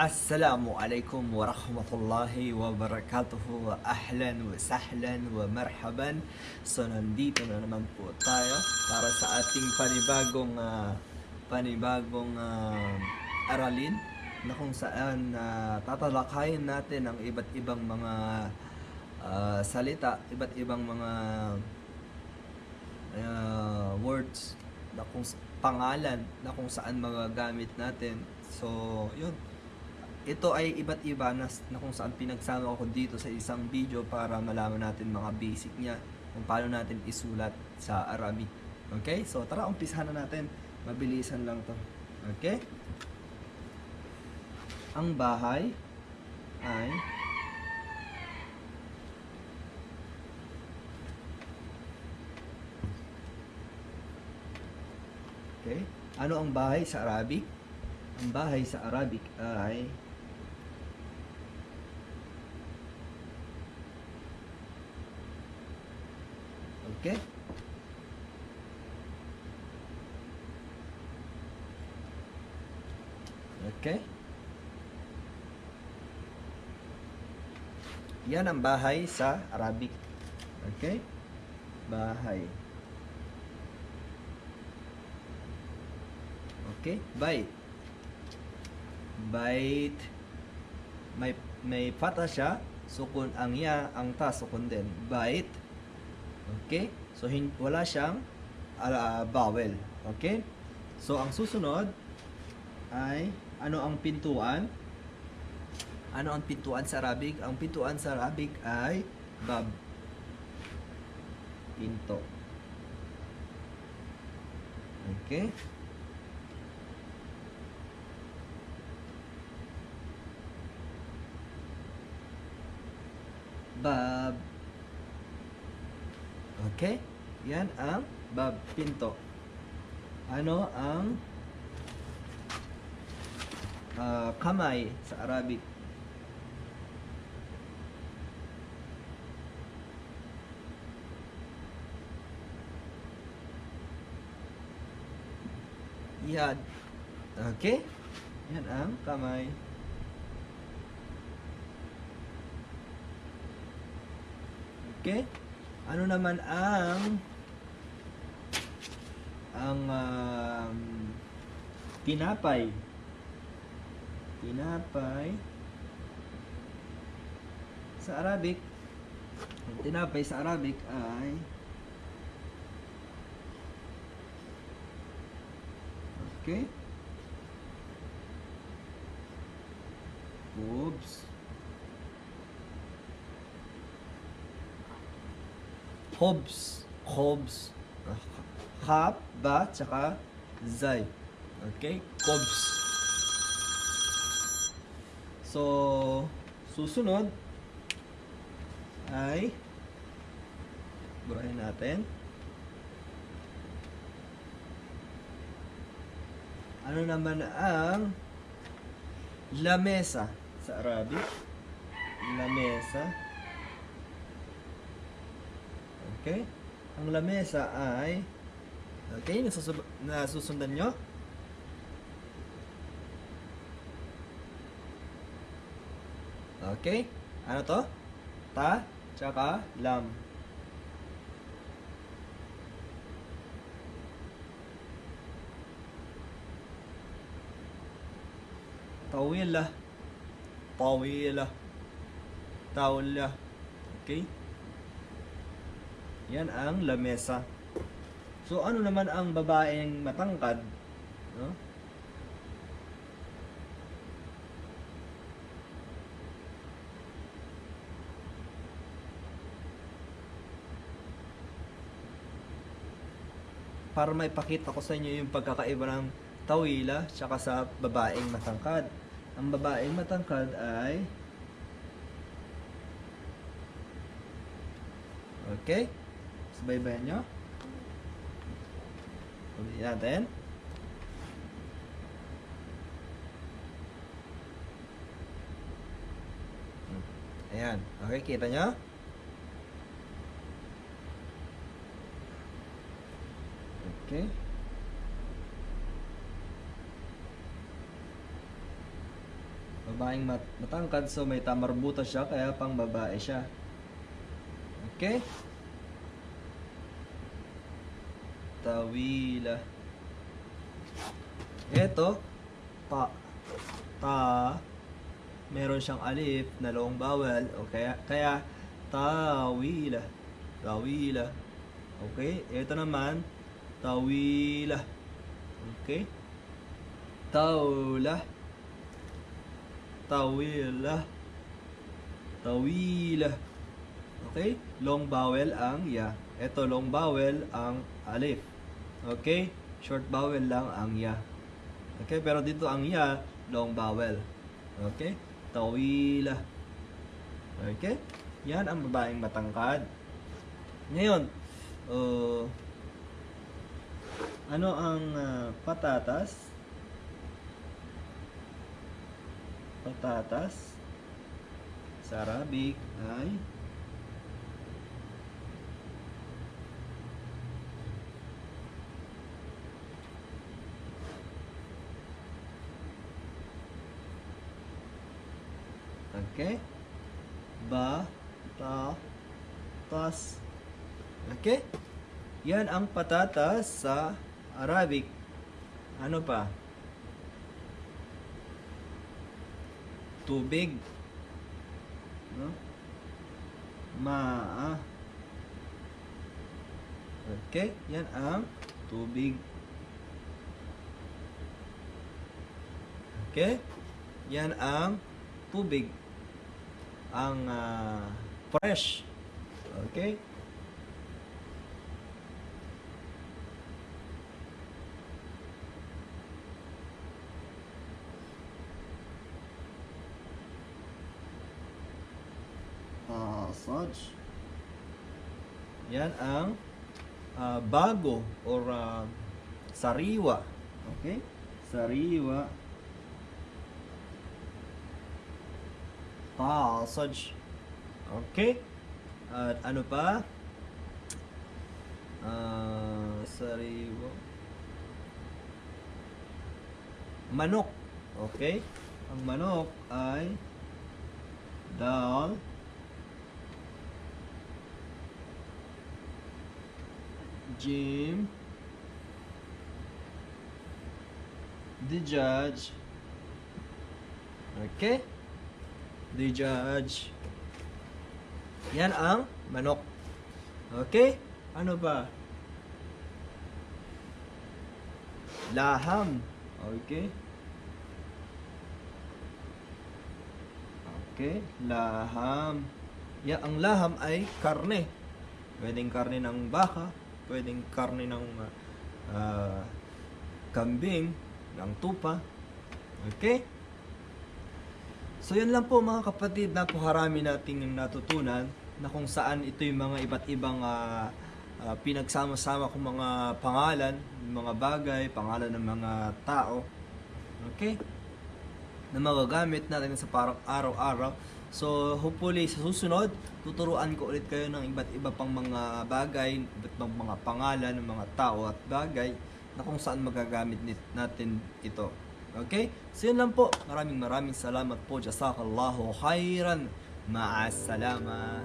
Assalamualaikum warahmatullahi wabarakatuh. Ahlan wa sahlan wa marhaban. So nandito na naman po tayo para sa ating panibagong aralin na kung saan tatalakayin natin ang iba't ibang mga salita, iba't ibang mga words na pangalan na kung saan magagamit natin. So, yun. Ito ay iba't iba na kung saan pinagsama ko dito sa isang video para malaman natin mga basic niya kung paano natin isulat sa Arabic. Okay? So, tara, umpisahan na natin. Mabilisan lang to. Okay? Ang bahay ay okay? Ano ang bahay sa Arabic? Ang bahay sa Arabic ay okay? Okay? Yan ang bahay sa Arabic. Okay? Bahay. Okay? Bait. Bait. May fatha siya, sukun ang ya, ang ta sukun din. Bait. Okay? So wala siyang vowel. Okay? So ang susunod ay ano ang pintuan? Ano ang pintuan sa Arabic? Ang pintuan sa Arabic ay bab. Pinto. Okay? Bab. Okay? Yan ang bab, pinto. Ano ang kamay sa Arabic? Yad. Okay? Yan ang kamay. Okay? Ano naman ang tinapay? Tinapay sa Arabic. Ang tinapay sa Arabic ay okay? Oops. Khobs. Khab, ba, tsaka zay. Okay? Khobs. So, susunod ay burahin natin. Ano naman ang lamesa sa Arabic? Lamesa. Okay? Ang lamesa ay okay, nasusundan nyo? Okay? Ano to? Ta, tsaka lam. Tawila. Tawla. Okay? Yan ang lamesa. So, ano naman ang babaeng matangkad? No? Para may pakita ko sa inyo yung pagkakaiba ng tawila tsaka sa babaeng matangkad. Ang babaeng matangkad ay okay? Subaybayan nyo. Ulit natin. Ayan. Okay, kita nyo? Okay. Babaeng matangkad, so may tamarbuta siya, kaya pang babae siya. Okay? Tawila. Ito, ta, meron siyang alif na long vowel, o kaya tawila. Tawila. Okay? Ito naman, tawila. Okay? Tawla. Tawila. Tawila. Okay? Long vowel ang ya. Ito long vowel ang alif. Okay? Short vowel lang ang ya. Okay? Pero dito ang ya, long vowel. Okay? Tawila. Okay? Yan ang babaeng matangkad. Ngayon, ano ang patatas? Patatas sa Arabic ay okay? Ba-ta-tas. Okay? Yan ang patatas sa Arabic. Ano pa? Tubig. No? Okay? Yan ang tubig. Okay? Yan ang tubig. Ang fresh. Okay? Such. Yan ang bago or sariwa. Okay? Sariwa. Such. Okay? At ano pa? Sariwa. Manok. Okay? Ang manok ay dal, jim, dijaj. Okay? Dijaj. Yan ang manok. Okay? Ano ba? Laham. Okay? Okay? Laham. Yan, ang laham ay karne. Pwedeng karne ng baka, pwedeng karne ng kambing, ng tupa. Okay? So yan lang po mga kapatid, napakarami nating natutunan na kung saan ito yung mga iba't ibang pinagsama-sama kong mga pangalan, mga bagay, pangalan ng mga tao. Okay? Na magagamit natin sa parang araw-araw. So hopefully sa susunod, tuturuan ko ulit kayo ng iba't iba pang mga bagay, iba't ibang mga pangalan ng mga tao at bagay na kung saan magagamit natin ito. Okay? So yun lang po. Maraming salamat po. Jazakallahu khairan. Ma'as salama.